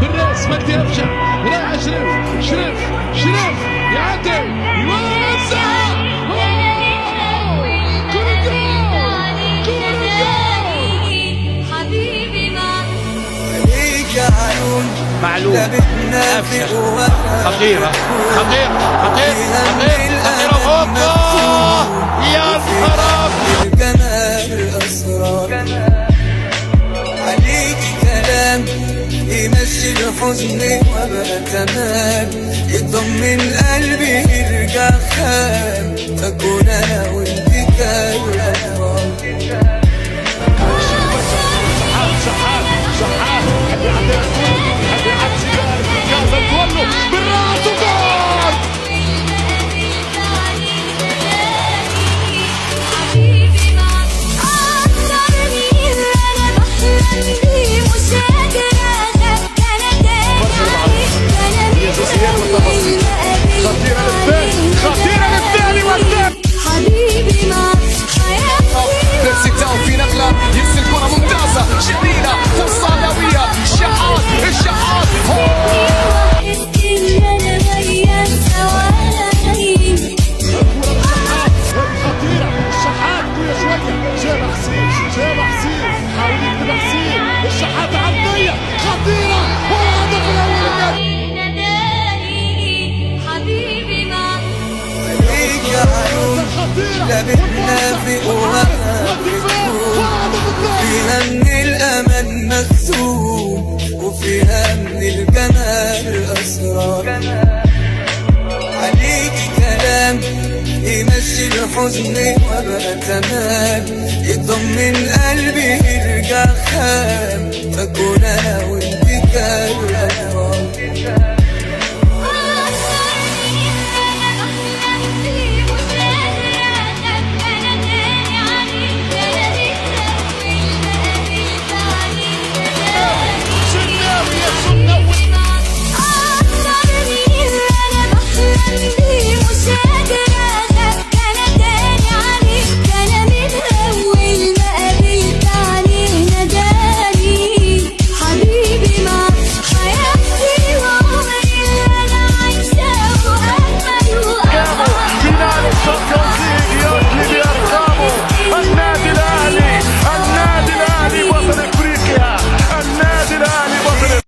بالراس مجدي أفشع راح شريف يعدي يوزع معلوم أفشع خطيرة هوبا يا خراب الجمال أسرار عليك كلام يمشي الحزن وبقى تمام يطمن قلبي يرجع خام أكون أنا وأنت في نقلة يرسل كرة ممتازة جميلة فرصة نوية الشحات خطيرة الشحات كل شوية شاب حسين حاول يكتب حسين الشحات عرضية خطيرة والهدف الأول لبثنا في فيها من الأمل مكتوب وفيها من الجمال أسرار عليك كلام يمشي الحزن وبقى تمام يطمن قلبي يرجع خام أكون أنا